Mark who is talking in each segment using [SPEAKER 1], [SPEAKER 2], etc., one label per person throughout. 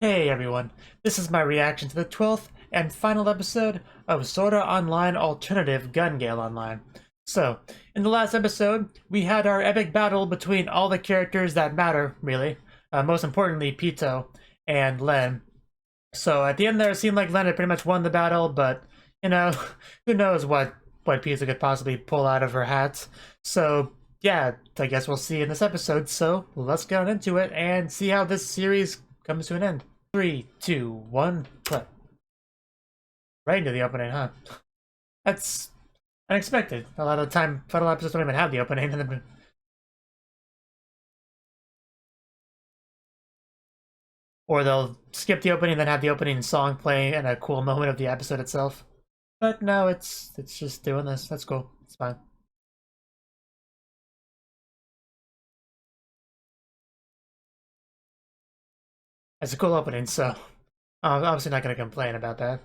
[SPEAKER 1] Hey everyone, this is my reaction to the 12th and final episode of Sword Art Online Alternative Gale Online. So, in the last episode, we had our epic battle between all the characters that matter, really. Most importantly, Pito and Len. So at the end there, it seemed like Len had pretty much won the battle, but, you know, who knows what Pito could possibly pull out of her hat. So, yeah, I guess we'll see in this episode, so let's get on into it and see how this series comes to an end. 3, 2, 1, play. Right into the opening, huh? That's unexpected. A lot of the time, final episodes don't even have the opening. Or they'll skip the opening and then have the opening song play in a cool moment of the episode itself. But no, it's just doing this. That's cool. It's fine. It's a cool opening, so I'm obviously not going to complain about that.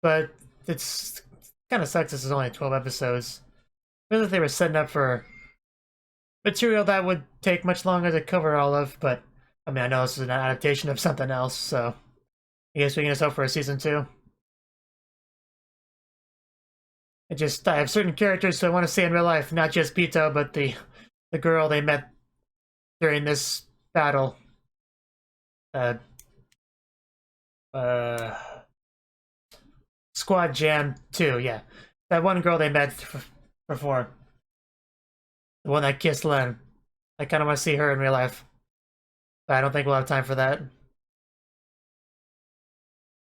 [SPEAKER 1] But it's kind of sucks this is only 12 episodes. I feel like they were setting up for material that would take much longer to cover all of, but I mean, I know this is an adaptation of something else, so I guess we can just hope for a season 2. I have certain characters who I want to see in real life, not just Pito, but the girl they met during this battle. Uh, uh, Squad Jam 2, yeah. That one girl they met before. The one that kissed Len. I kind of want to see her in real life. But I don't think we'll have time for that.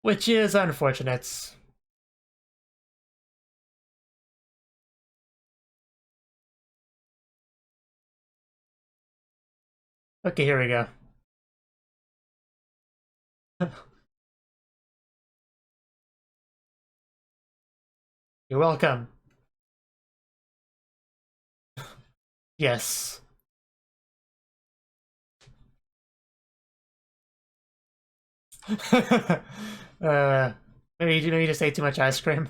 [SPEAKER 1] Which is unfortunate. Okay, here we go. You're welcome. Yes. Maybe you just ate too much ice cream.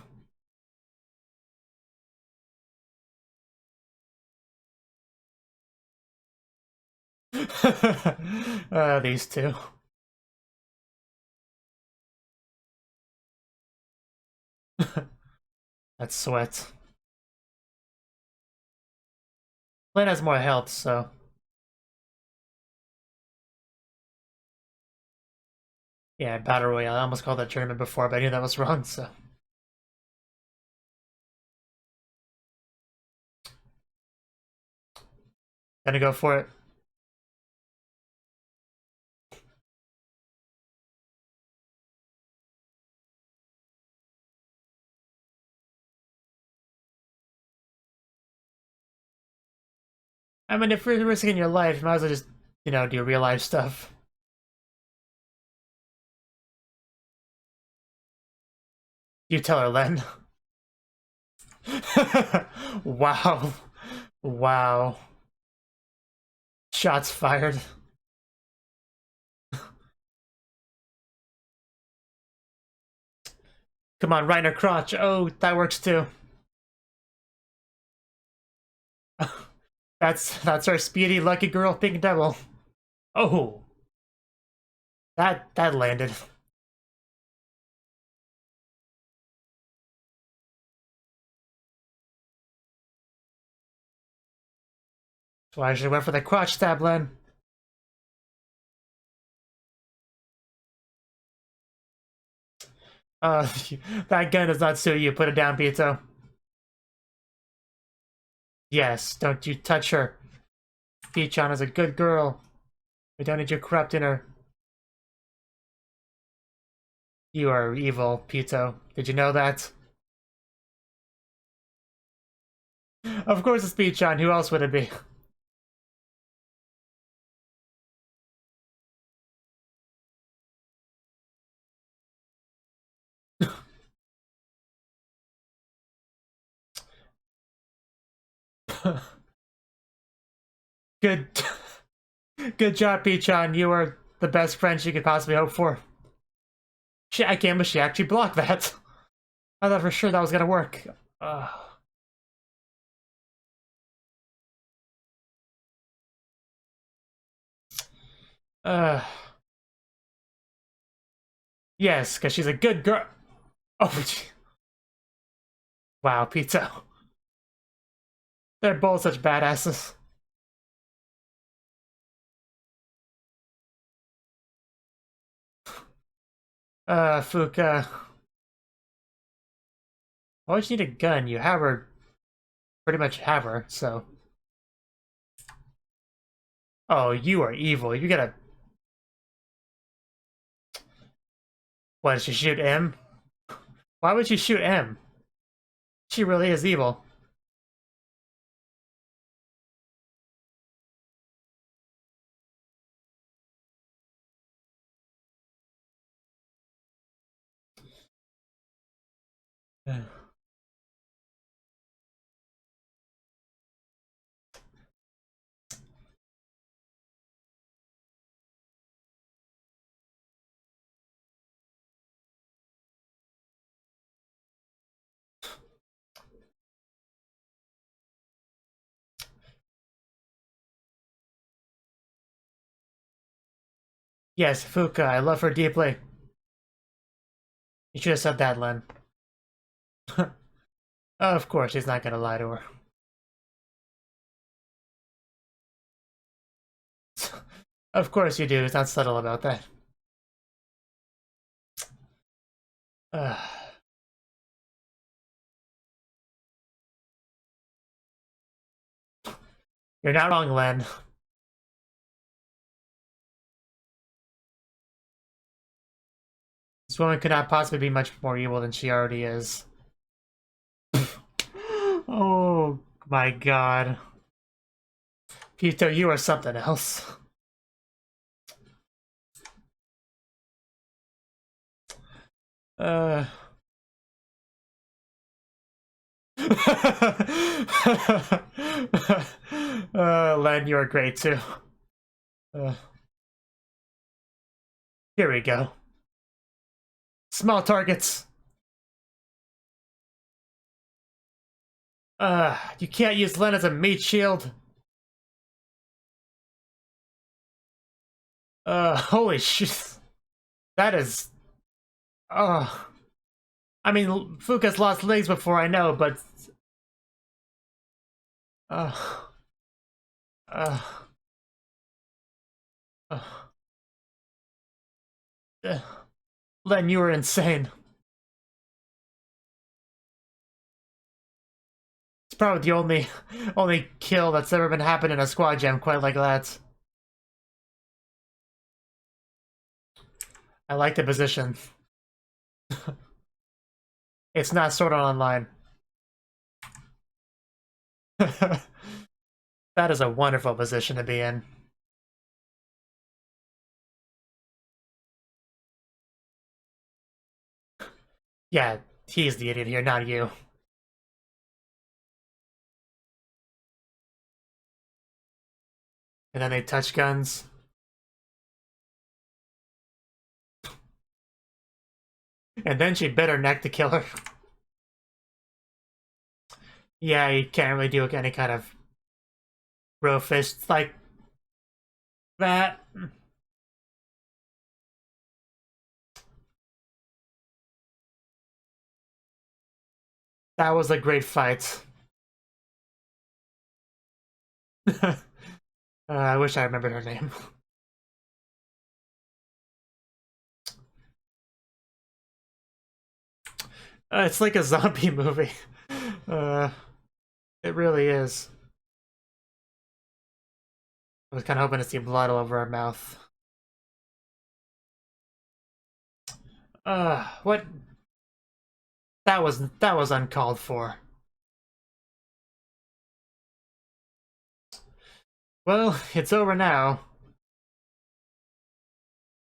[SPEAKER 1] These two. That's sweat. Lane has more health, so. Yeah, Battle Royale. I almost called that tournament before, but I knew that was wrong, so. Gonna go for it. I mean, if you're risking your life, you might as well just, do real life stuff. You tell her, Len. Wow. Wow. Shots fired. Come on, right in her crotch. Oh, that works too. That's our speedy lucky girl pink devil. Oh. That landed. That's why I should have went for the crotch stab, Len. That gun does not suit you. Put it down, Pito. Yes, don't you touch her. Iwachan is a good girl. We don't need you corrupting her. You are evil, Pito. Did you know that? Of course it's Iwachan. Who else would it be? Good, good job, Iwachan. You are the best friend she could possibly hope for. I can't believe she actually blocked that. I thought for sure that was gonna work. Uh, yes, because she's a good girl. Oh, wow, Pizza. They're both such badasses. Fuka. Why would you need a gun? You have her. Pretty much have her, so. Oh, you are evil. You gotta. What, did she shoot M? Why would she shoot M? She really is evil. Yes, Fuka, I love her deeply. You should have said that, Len. Of course, he's not gonna lie to her. Of course you do, he's not subtle about that. You're not wrong, Len. This woman could not possibly be much more evil than she already is. Oh my god. Pito, you are something else. Len, you are great too. Here we go. Small targets. You can't use Len as a meat shield. Holy shit. That is... I mean, Fuka's lost legs before, I know, but... Uh... Uh... Uh... Len, you were insane. It's probably the only kill that's ever been happened in a squad jam quite like that. I like the position. It's not Sword Art Online. That is a wonderful position to be in. Yeah, he's the idiot here, not you. And then they touch guns. And then she bit her neck to kill her. Yeah, you can't really do any kind of bro fist like that. That was a great fight. I wish I remembered her name. It's like a zombie movie. It really is. I was kind of hoping to see blood all over her mouth. What? That was uncalled for. Well, it's over now.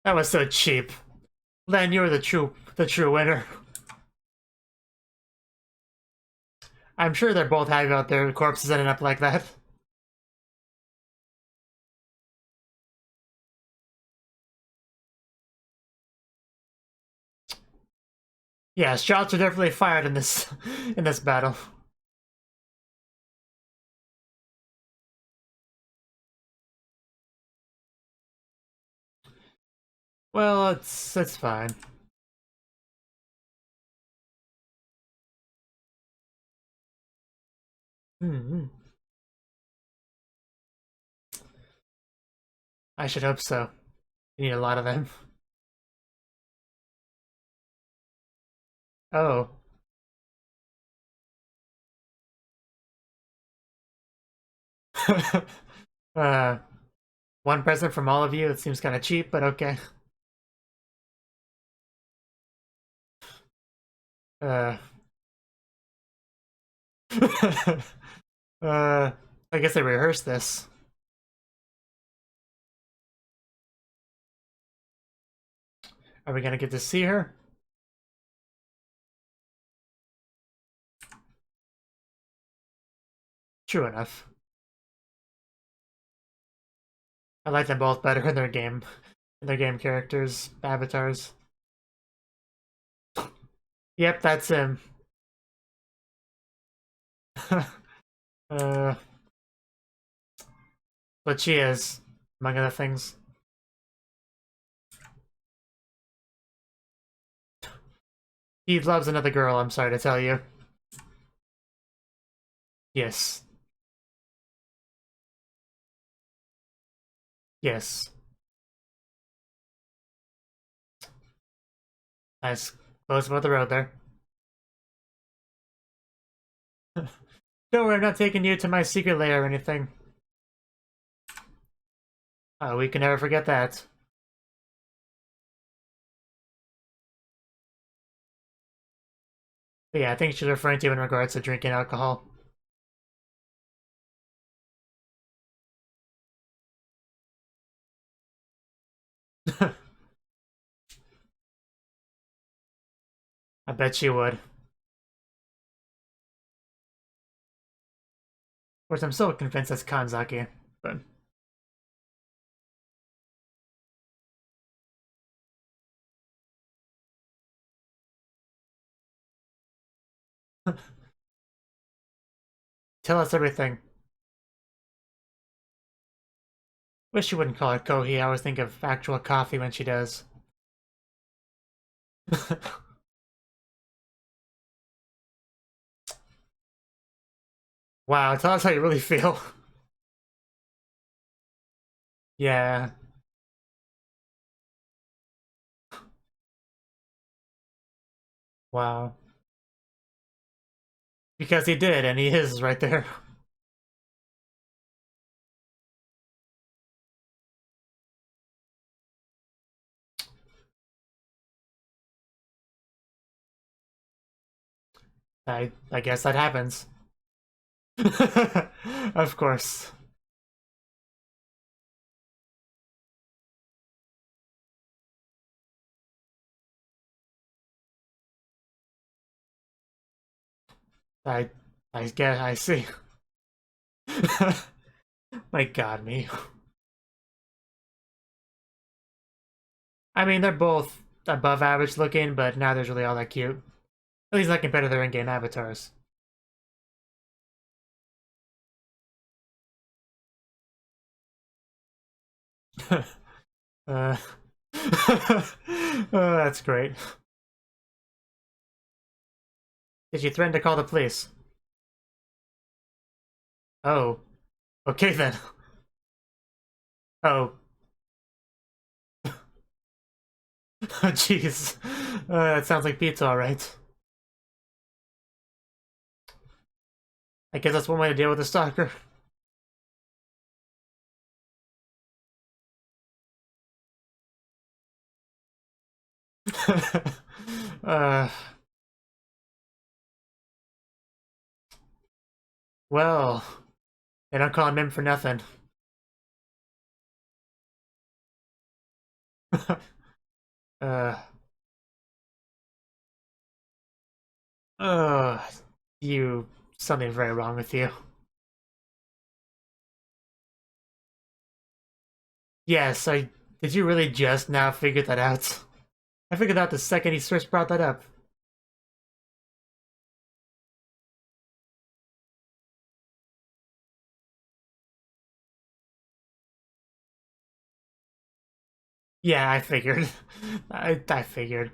[SPEAKER 1] That was so cheap. Len, you're the true winner. I'm sure they're both happy about their corpses ending up like that. Yeah, shots are definitely fired in this battle. Well, it's fine. Hmm. I should hope so. You need a lot of them. Oh. uh, one present from all of you. It seems kind of cheap, but okay. Uh, I guess they rehearsed this. Are we gonna get to see her? True enough. I like them both better in their game characters, avatars. Yep, that's him. uh, but she is, among other things. He loves another girl, I'm sorry to tell you. Yes. Yes. Nice. Close about the road there. Don't worry, I'm not taking you to my secret lair or anything. We can never forget that. But yeah, I think she's referring to in regards to drinking alcohol. I bet she would. Of course, I'm still convinced that's Kanzaki, but... Tell us everything. Wish she wouldn't call it Kohi. I always think of actual coffee when she does. Wow, tell us how you really feel. Yeah. Wow. Because he did, and he is right there. I guess that happens. Of course. I I guess I see. My god, me. I mean, they're both above average looking, but neither's really all that cute. At least not compared to their in-game avatars. uh, oh, that's great. Did you threaten to call the police? Oh, okay then. Oh, jeez. That sounds like pizza, alright. I guess that's one way to deal with a stalker. uh, well, they don't call him in for nothing. uh, uh, you, something very wrong with you. Yes, did you really just now figure that out? I figured out the second he first brought that up. Yeah, I figured. I figured.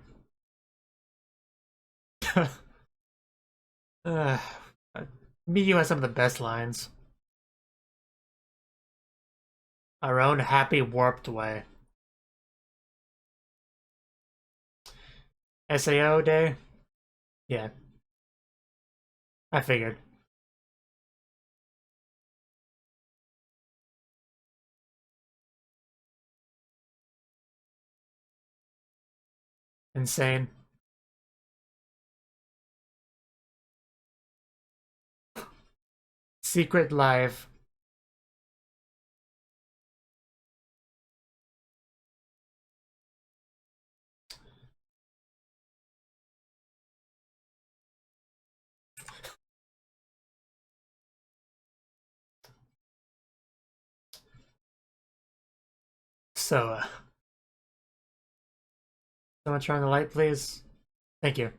[SPEAKER 1] uh, Miyu has some of the best lines. Our own happy, warped way. SAO day? Yeah, I figured. Insane. Secret live. So, someone turn on the light, please. Thank you.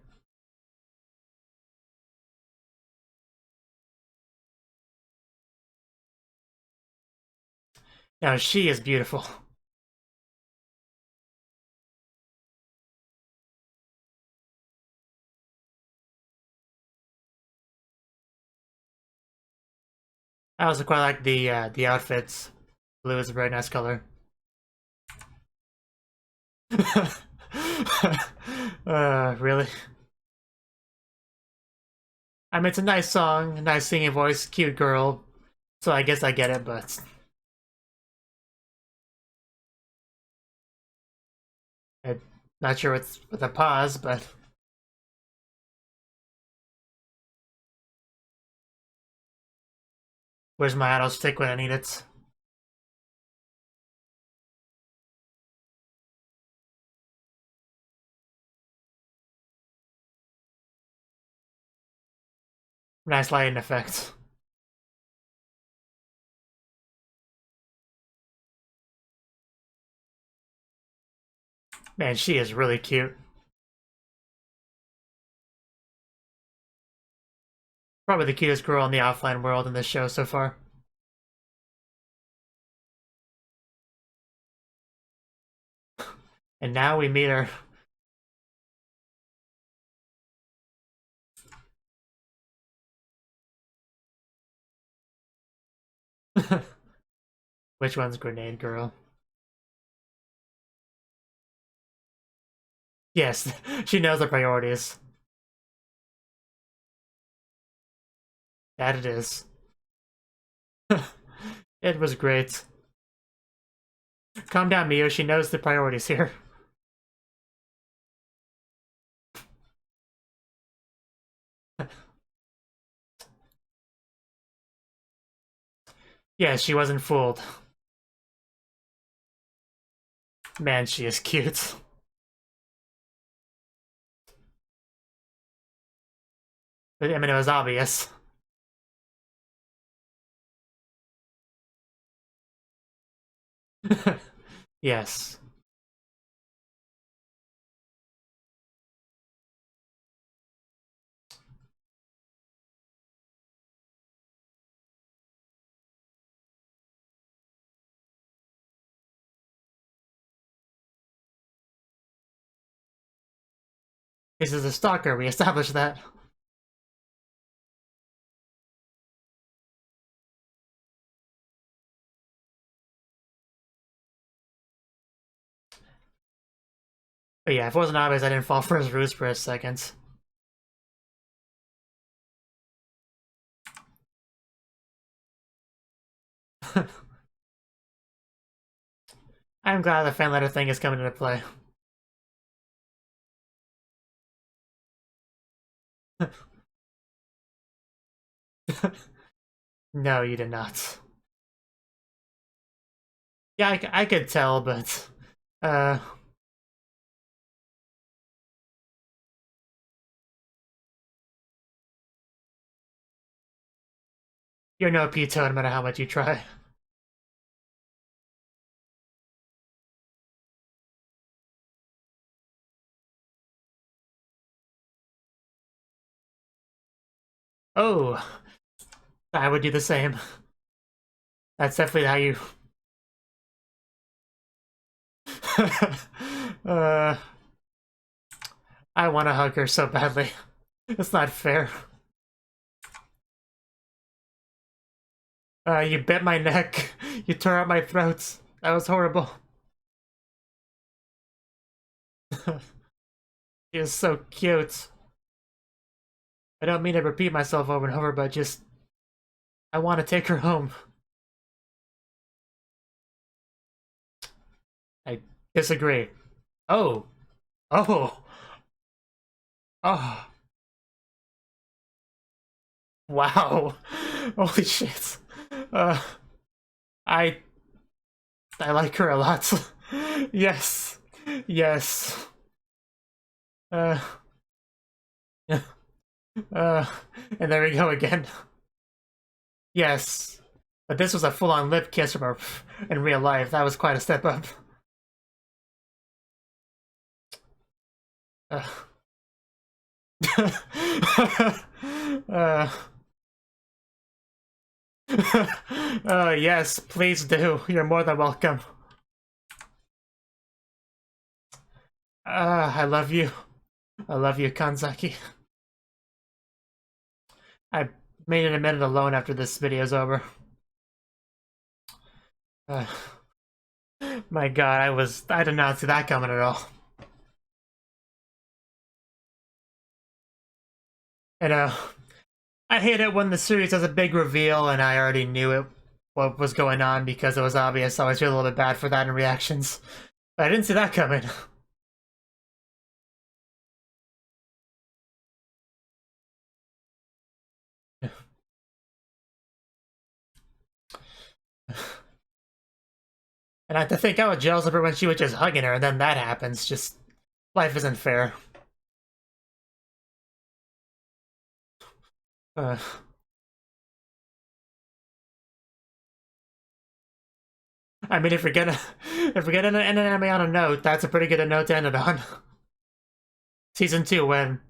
[SPEAKER 1] Now, she is beautiful. I also quite like the outfits. Blue is a very nice color. Really? I mean, it's a nice song, nice singing voice, cute girl. So I guess I get it, but I'm not sure what's with a pause. But where's my auto stick when I need it? Nice lighting effect. Man, she is really cute. Probably the cutest girl in the offline world in this show so far. And now we meet her. Which one's Grenade Girl? Yes, she knows the priorities. That it is. It was great. Calm down, Mio. She knows the priorities here. Yeah, she wasn't fooled. Man, she is cute. But, I mean, it was obvious. Yes. This is a stalker, we established that. But yeah, if it wasn't obvious, I didn't fall for his ruse for a second. I'm glad the fan letter thing is coming into play. No, you did not. Yeah, I could tell, but... Uh... You're no Pito no matter how much you try. Oh, I would do the same. That's definitely how you... I want to hug her so badly. It's not fair. You bit my neck. You tore out my throat. That was horrible. She is so cute. I don't mean to repeat myself over and over, but just... I want to take her home. I disagree. Oh. Oh. Oh. Wow. Holy shit. I like her a lot. Yes. Yes. And there we go again. Yes. But this was a full-on lip kiss from her in real life. That was quite a step up. Yes, please do. You're more than welcome. I love you. I love you, Kanzaki. I made it a minute alone after this video's over. My god, I did not see that coming at all. You know, I hate it when the series has a big reveal and I already knew what was going on because it was obvious. I always feel a little bit bad for that in reactions. But I didn't see that coming. And I have to think I was jealous of her when she was just hugging her, and then that happens. Just, life isn't fair. I mean, if we're gonna end an anime on a note, that's a pretty good note to end it on. Season 2, when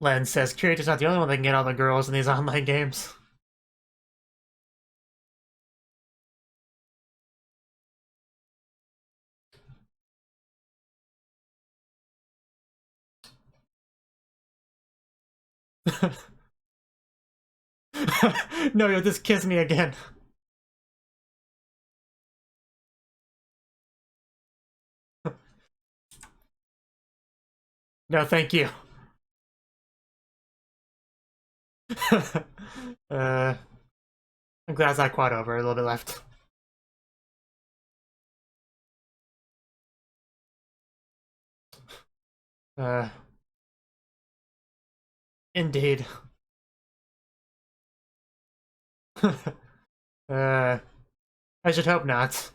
[SPEAKER 1] Len says, Kirito's not the only one that can get all the girls in these online games. No, you'll just kiss me again. No, thank you. I'm glad I quad over, a little bit left. Indeed. I should hope not.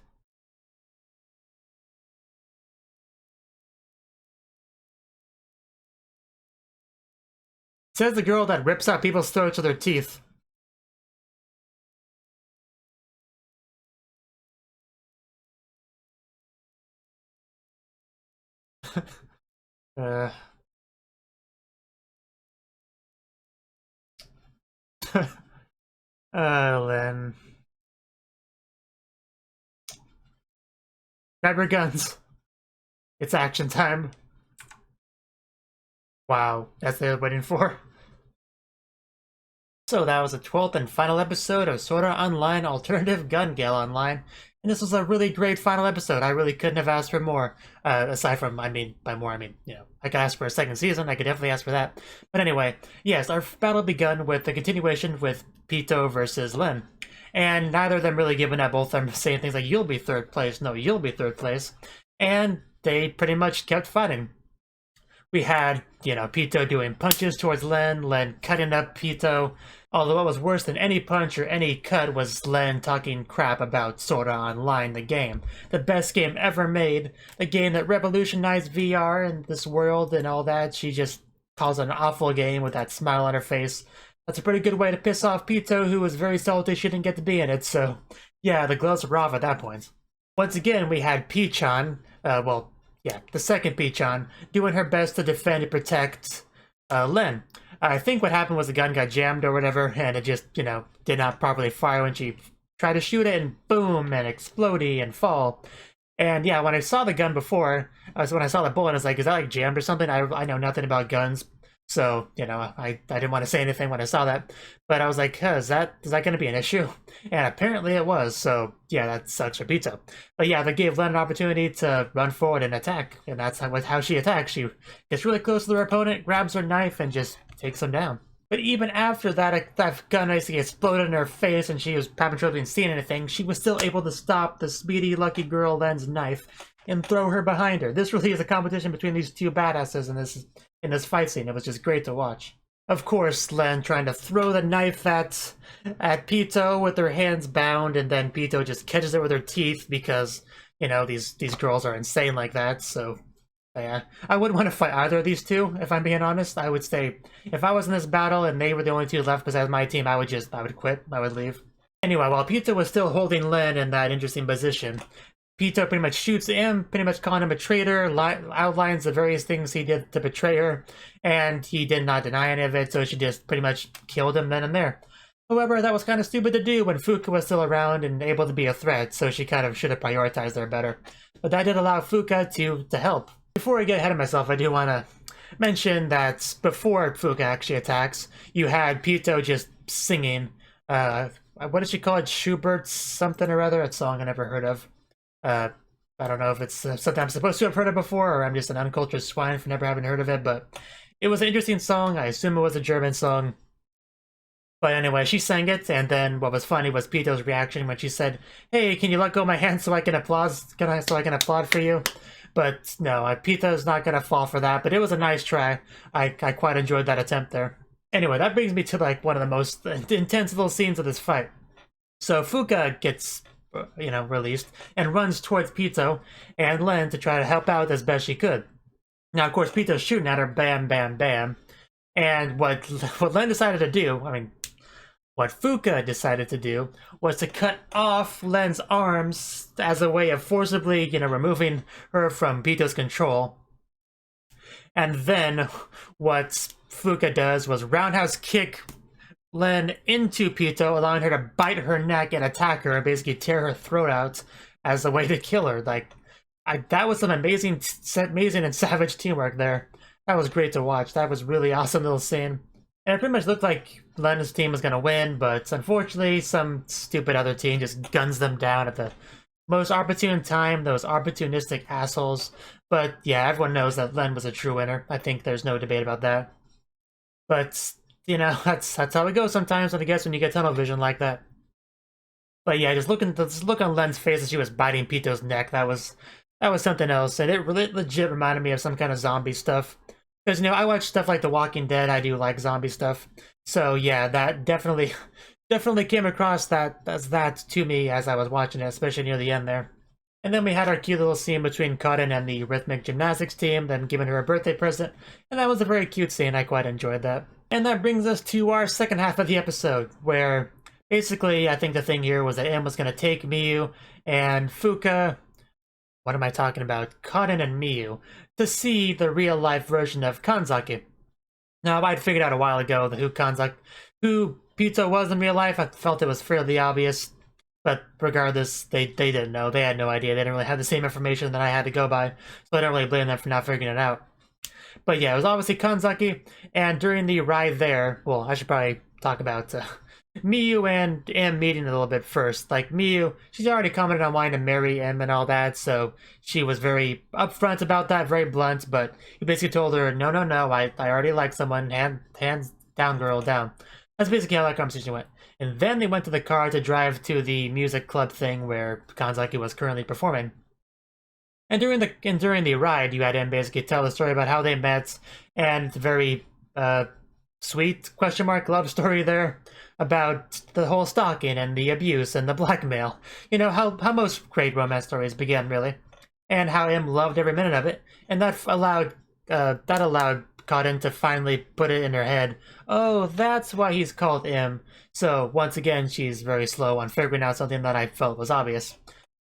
[SPEAKER 1] Says the girl that rips out people's throats with her teeth. Len. Grab your guns. It's action time. Wow, that's what I was waiting for. So that was the 12th and final episode of Sword Art Online Alternative Gale Online. And this was a really great final episode. I really couldn't have asked for more. Aside from, I mean, by more, I mean, you know, I could ask for a second season. I could definitely ask for that. But anyway, yes, our battle begun with the continuation with Pito versus Len. And neither of them really giving up. Both of them saying things like, you'll be third place. No, you'll be third place. And they pretty much kept fighting. We had, you know, Pito doing punches towards Len cutting up Pito. Although what was worse than any punch or any cut was Len talking crap about Sword Art Online, the game. The best game ever made. The game that revolutionized VR and this world and all that. She just calls it an awful game with that smile on her face. That's a pretty good way to piss off Pito, who was very salty she didn't get to be in it, so... yeah, the gloves were off at that point. Once again, we had P-chan, well, yeah, the second Pichon, doing her best to defend and protect Len. I think what happened was the gun got jammed or whatever, and it just, did not properly fire when she tried to shoot it, and boom, and explodey and fall. And yeah, when I saw the gun before, when I saw the bullet, I was like, is that like jammed or something? I know nothing about guns, so, I didn't want to say anything when I saw that. But I was like, huh, is that going to be an issue? And apparently it was, so yeah, that sucks for Pito. But yeah, that gave Len an opportunity to run forward and attack, and that's how she attacks. She gets really close to her opponent, grabs her knife, and just takes him down. But even after that gun basically exploded in her face and she was having trouble seeing anything, she was still able to stop the speedy, lucky girl Len's knife and throw her behind her. This really is a competition between these two badasses in this fight scene. It was just great to watch. Of course, Len trying to throw the knife at Pito with her hands bound, and then Pito just catches it with her teeth because, these girls are insane like that, so... yeah, I wouldn't want to fight either of these two, if I'm being honest. I would say, if I was in this battle and they were the only two left besides my team, I would quit. I would leave. Anyway, while Pito was still holding Len in that interesting position, Pito pretty much shoots him, pretty much calling him a traitor, outlines the various things he did to betray her, and he did not deny any of it, so she just pretty much killed him then and there. However, that was kind of stupid to do when Fuka was still around and able to be a threat, so she kind of should have prioritized her better. But that did allow Fuka to help. Before I get ahead of myself, I do want to mention that before Fuka actually attacks, you had Pito just singing, what did she call it? Schubert something or other? A song I never heard of. I don't know if it's something I'm supposed to have heard of before, or I'm just an uncultured swine for never having heard of it, but it was an interesting song. I assume it was a German song. But anyway, she sang it, and then what was funny was Pito's reaction when she said, "Hey, can you let go of my hand so I can applaud? So I can applaud for you?" But no, Pito's not gonna fall for that. But it was a nice try. I quite enjoyed that attempt there. Anyway, that brings me to like one of the most intense little scenes of this fight. So Fuka gets, released and runs towards Pito and Len to try to help out as best she could. Now, of course, Pito's shooting at her, bam, bam, bam. And what Len decided to do, what Fuka decided to do was to cut off Len's arms as a way of forcibly, removing her from Pito's control. And then what Fuka does was roundhouse kick Len into Pito, allowing her to bite her neck and attack her and basically tear her throat out as a way to kill her. That was some amazing and savage teamwork there. That was great to watch. That was really awesome little scene. And it pretty much looked like Len's team was going to win, but unfortunately some stupid other team just guns them down at the most opportune time, those opportunistic assholes. But yeah, everyone knows that Len was a true winner. I think there's no debate about that. But, that's how it goes sometimes, I guess, when you get tunnel vision like that. But yeah, just look on Len's face as she was biting Pito's neck, that was something else, and it legit reminded me of some kind of zombie stuff. Because, I watch stuff like The Walking Dead, I do like zombie stuff. So yeah, that definitely came across that to me as I was watching it, especially near the end there. And then we had our cute little scene between Cotton and the rhythmic gymnastics team, them giving her a birthday present, and that was a very cute scene, I quite enjoyed that. And that brings us to our second half of the episode, where basically I think the thing here was that M was going to take Miyu and Fuka, what am I talking about? Cotton and Miyu, to see the real-life version of Kanzaki. Now, I'd figured out a while ago who Pito was in real life. I felt it was fairly obvious, but regardless, they didn't know. They had no idea. They didn't really have the same information that I had to go by, so I don't really blame them for not figuring it out. But yeah, it was obviously Kanzaki, and during the ride there, well, I should probably talk about Miyu and M meeting a little bit first. Like, Miyu, she's already commented on wanting to marry M and all that, so she was very upfront about that, very blunt, but he basically told her, no, I already like someone, hands down, girl, down. That's basically how that conversation went. And then they went to the car to drive to the music club thing where Kanzaki was currently performing. And during the ride, you had him basically tell the story about how they met, and it's a very sweet love story there about the whole stalking and the abuse and the blackmail. How most great romance stories begin, really, and how M loved every minute of it, and that allowed Cotton to finally put it in her head, oh, that's why he's called M. So once again, she's very slow on figuring out something that I felt was obvious.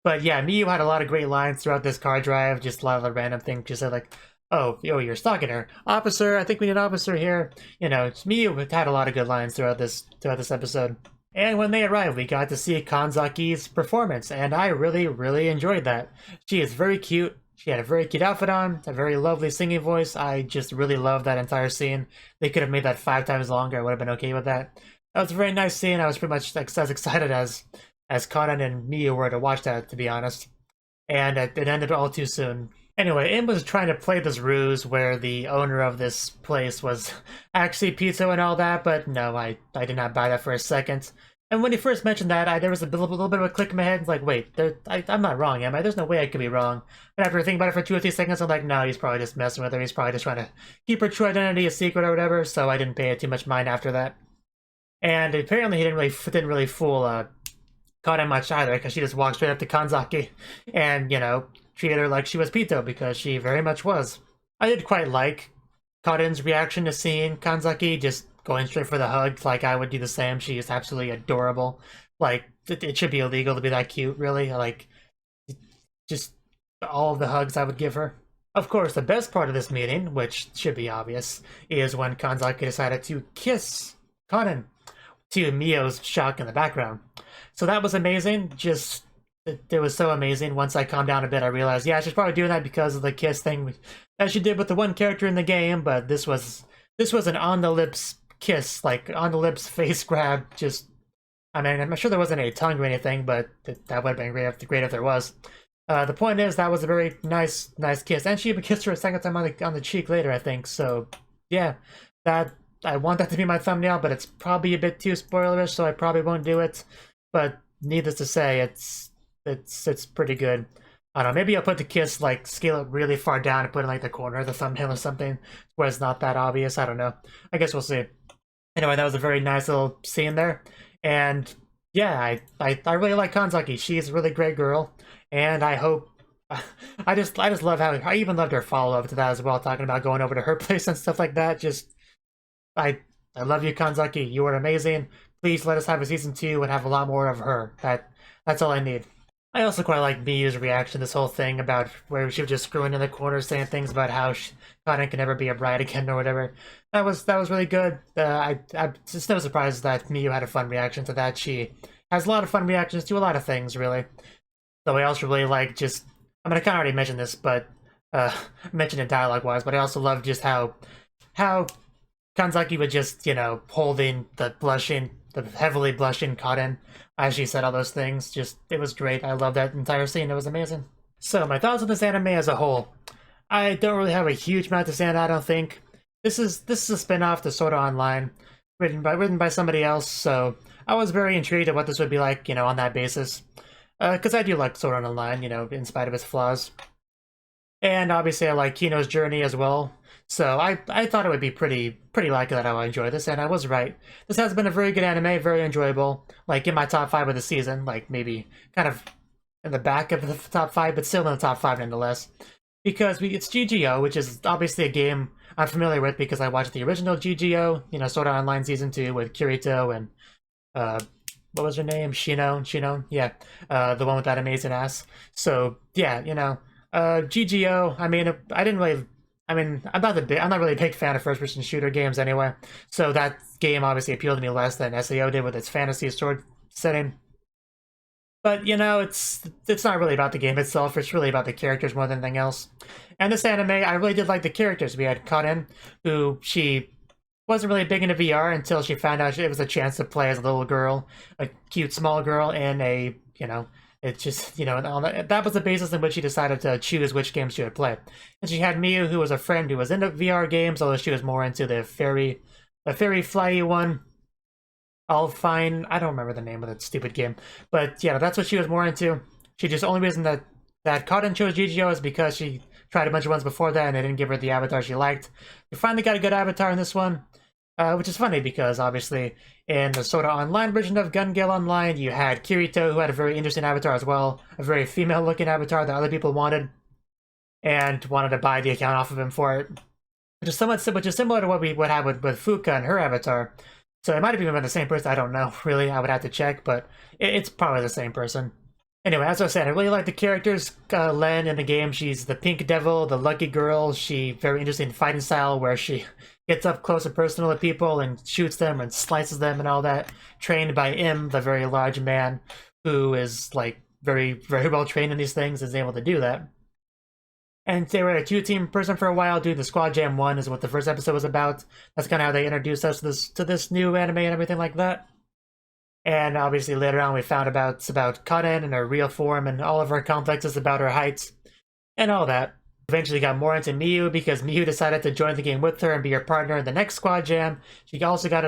[SPEAKER 1] But yeah, Miyu had a lot of great lines throughout this car drive, just a lot of the random things. Just said like, oh, you're stalking her. Officer, I think we need an officer here. You know, Miyu had a lot of good lines throughout this episode. And when they arrived, we got to see Kanzaki's performance, and I really, really enjoyed that. She is very cute. She had a very cute outfit on, a very lovely singing voice. I just really loved that entire scene. They could have made that 5 times longer. I would have been okay with that. That was a very nice scene. I was pretty much like as excited as Kaden and Miyu were to watch that, to be honest. And it ended all too soon. Anyway, Im was trying to play this ruse where the owner of this place was actually Pizza and all that, but no, I did not buy that for a second. And when he first mentioned that, there was a little bit of a click in my head. Like, wait, I'm not wrong, am I? There's no way I could be wrong. But after thinking about it for 2 or 3 seconds, I'm like, no, he's probably just messing with her. He's probably just trying to keep her true identity a secret or whatever. So I didn't pay it too much mind after that. And apparently he didn't really fool Kaden much either, because she just walked straight up to Kanzaki and, you know, treated her like she was Pito, because she very much was. I did quite like Kaden's reaction to seeing Kanzaki just going straight for the hug. Like, I would do the same. She is absolutely adorable. Like, it should be illegal to be that cute, really. Like, just all of the hugs I would give her. Of course, the best part of this meeting, which should be obvious, is when Kanzaki decided to kiss Kaden, to Mio's shock in the background. So that was amazing. Just, it was so amazing. Once I calmed down a bit, I realized, yeah, she's probably doing that because of the kiss thing that she did with the one character in the game, but this was an on-the-lips kiss, like on-the-lips face grab. Just, I mean, I'm sure there wasn't a tongue or anything, but that would have been great if there was. The point is, that was a very nice kiss, and she even kissed her a second time on the cheek later, I think. So, yeah, I want that to be my thumbnail, but it's probably a bit too spoilerish, so I probably won't do it. But needless to say, it's pretty good. I don't know, maybe I'll put the kiss, like, scale it really far down and put it in, like, the corner of the thumbnail or something, where it's not that obvious. I don't know. I guess we'll see. Anyway, that was a very nice little scene there. And, yeah, I really like Kanzaki. She's a really great girl. And I hope... I just love how... I even loved her follow-up to that as well, talking about going over to her place and stuff like that. Just... I love you, Kanzaki. You are amazing. Please let us have a season 2 and have a lot more of her. That's all I need. I also quite like Miyu's reaction to this whole thing about where she was just screwing in the corner, saying things about how Kaden can never be a bride again or whatever. That was really good. I'm just no surprise that Miyu had a fun reaction to that. She has a lot of fun reactions to a lot of things, really. Though I also really like just... I mean, I kind of already mentioned this, but... mentioned it dialogue-wise, but I also love just how Kanzaki would just, you know, holding the heavily blushing Kaden as she said all those things. Just, it was great. I love that entire scene. It was amazing. So, my thoughts on this anime as a whole. I don't really have a huge amount to say on that, I don't think. This is a spin-off to Sword Art Online, written by somebody else, so I was very intrigued at what this would be like, you know, on that basis. Because I do like Sword Art Online, you know, in spite of its flaws. And obviously I like Kino's journey as well. So I thought it would be pretty likely that I would enjoy this, and I was right. This has been a very good anime, very enjoyable. Like, in my top 5 of the season, like, maybe kind of in the back of the top 5, but still in the top 5 nonetheless. Because it's GGO, which is obviously a game I'm familiar with because I watched the original GGO, you know, Sword Art Online Season 2 with Kirito and, what was her name? Shino? Yeah, the one with that amazing ass. So, yeah, you know, GGO, I mean, I'm not really a big fan of first-person shooter games anyway, so that game obviously appealed to me less than SAO did with its fantasy sword setting. But, you know, it's not really about the game itself, it's really about the characters more than anything else. And this anime, I really did like the characters. We had Kaden, who she wasn't really big into VR until she found out it was a chance to play as a little girl, a cute small girl, in a, you know, it's just, you know, that was the basis in which she decided to choose which games she would play. And she had Miyu, who was a friend who was into VR games, although she was more into the fairy flyy one. All fine. I don't remember the name of that stupid game. But yeah, that's what she was more into. She just, only reason that Kaden chose GGO is because she tried a bunch of ones before that and they didn't give her the avatar she liked. We finally got a good avatar in this one. Which is funny because obviously in the Sword Art Online version of Gale Online, you had Kirito, who had a very interesting avatar as well, a very female-looking avatar that other people wanted, and wanted to buy the account off of him for it, which is similar to what we would have with Fuka and her avatar. So it might have even been the same person. I don't know, really. I would have to check, but it's probably the same person. Anyway, as I was saying, I really like the characters. Len in the game, she's the pink devil, the lucky girl. She very interesting fighting style where she gets up close and personal with people and shoots them and slices them and all that. Trained by Im, the very large man who is like very, very well trained in these things, is able to do that. And they were a two-team person for a while, doing the Squad Jam 1 is what the first episode was about. That's kind of how they introduced us to this new anime and everything like that. And obviously later on we found about Kaden and her real form and all of her complexes about her height and all that. Eventually got more into Miyu because Miyu decided to join the game with her and be her partner in the next Squad Jam. She also got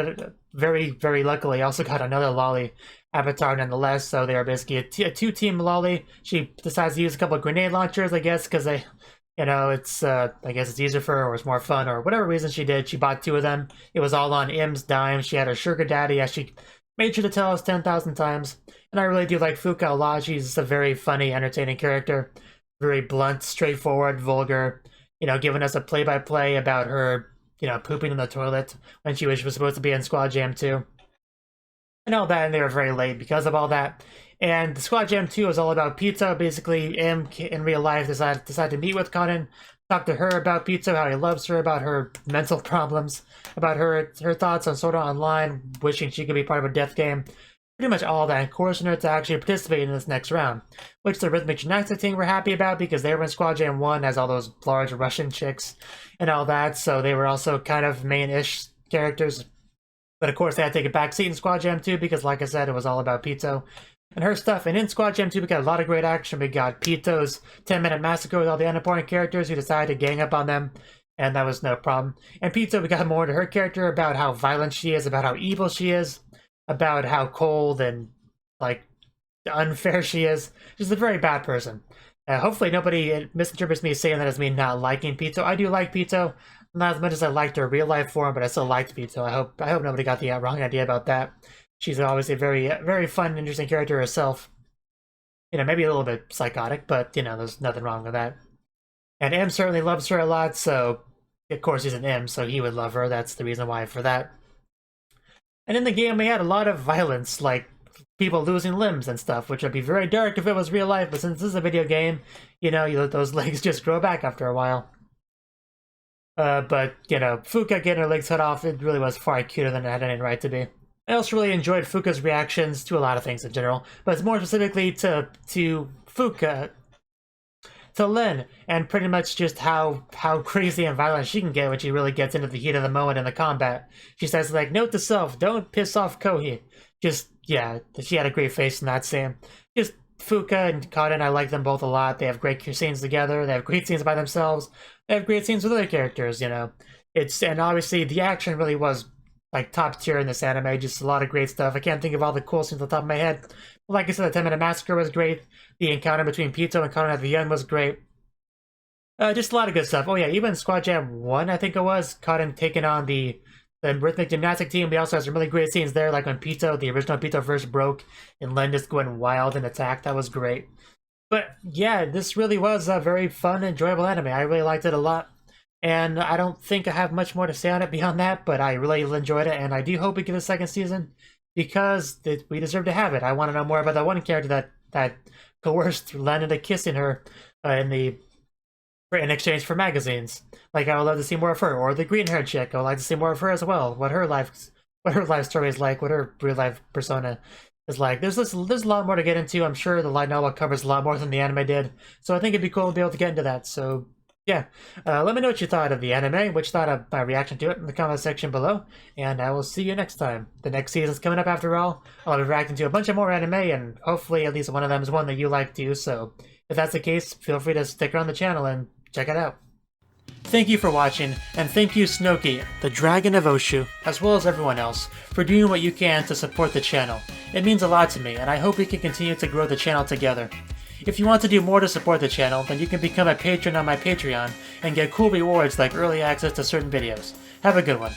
[SPEAKER 1] very, very luckily also got another lolly avatar nonetheless, so they are basically a two-team lolly. She decides to use a couple of grenade launchers, I guess, because they, you know, it's I guess it's easier for her or it's more fun or whatever reason she did. She bought 2 of them. It was all on Im's dime. She had her sugar daddy, as she made sure to tell us 10,000 times. And I really do like Fuka a lot. She's a very funny, entertaining character. Very blunt, straightforward, vulgar. You know, giving us a play-by-play about her, you know, pooping in the toilet when she was supposed to be in Squad Jam 2. And all that, and they were very late because of all that. And the Squad Jam 2 was all about pizza. Basically, Im in real life decided to meet with Kaden, talk to her about pizza, how he loves her, about her mental problems, about her thoughts on Sword Art Online, wishing she could be part of a death game. Pretty much all that, and coercing her to actually participate in this next round. Which the Rhythmic Gymnastics team were happy about because they were in Squad Jam 1 as all those large Russian chicks and all that, so they were also kind of main-ish characters. But of course they had to take a back seat in Squad Jam 2 because, like I said, it was all about Pito and her stuff. And in Squad Jam 2 we got a lot of great action. We got Pito's 10-minute massacre with all the unimportant characters who decided to gang up on them, and that was no problem. And Pito, we got more into her character, about how violent she is, about how evil she is, about how cold and, like, unfair she is. She's a very bad person. Hopefully nobody misinterprets me saying that as me not liking Pito. I do like Pito. Not as much as I liked her real life form, but I still liked Pito. I hope nobody got the wrong idea about that. She's obviously a very, very fun, interesting character herself. You know, maybe a little bit psychotic, but, you know, there's nothing wrong with that. And M certainly loves her a lot, so, of course he's an M, so he would love her. That's the reason why for that. And in the game, we had a lot of violence, like people losing limbs and stuff, which would be very dark if it was real life, but since this is a video game, you know, you let those legs just grow back after a while. But, you know, Fuka getting her legs cut off, it really was far cuter than it had any right to be. I also really enjoyed Fuka's reactions to a lot of things in general, but more specifically to Fuka, to Len, and pretty much just how crazy and violent she can get when she really gets into the heat of the moment in the combat. She says, like, note to self, don't piss off Kohi. Just, yeah, she had a great face in that scene. Just Fuka and Kaden, I like them both a lot. They have great scenes together. They have great scenes by themselves. They have great scenes with other characters, you know. And obviously the action really was like top tier in this anime. Just a lot of great stuff. I can't think of all the cool scenes off the top of my head. But like I said, the 10-minute massacre was great. The encounter between Pito and Kaden at the end was great. Just a lot of good stuff. Oh yeah, even Squad Jam 1, I think it was, Kaden taking on the Rhythmic Gymnastic team. We also had some really great scenes there, like when Pito, the original Pito first broke, and Len just going wild and attack. That was great. But yeah, this really was a very fun, enjoyable anime. I really liked it a lot. And I don't think I have much more to say on it beyond that, but I really enjoyed it, and I do hope we get a second season, because we deserve to have it. I want to know more about that one character that coerced Len into kissing her in exchange for magazines. Like, I would love to see more of her, or the green-haired chick. I would like to see more of her as well. What her life story is like, what her real-life persona is like. There's a lot more to get into. I'm sure the light novel covers a lot more than the anime did, so I think it'd be cool to be able to get into that. So yeah, let me know what you thought of the anime, what you thought of my reaction to it in the comment section below, and I will see you next time. The next season's coming up after all. I'll be reacting to a bunch of more anime, and hopefully at least one of them is one that you like too, so if that's the case, feel free to stick around the channel and check it out. Thank you for watching, and thank you Cnouki, the Dragon of Oshu, as well as everyone else, for doing what you can to support the channel. It means a lot to me, and I hope we can continue to grow the channel together. If you want to do more to support the channel, then you can become a patron on my Patreon and get cool rewards like early access to certain videos. Have a good one.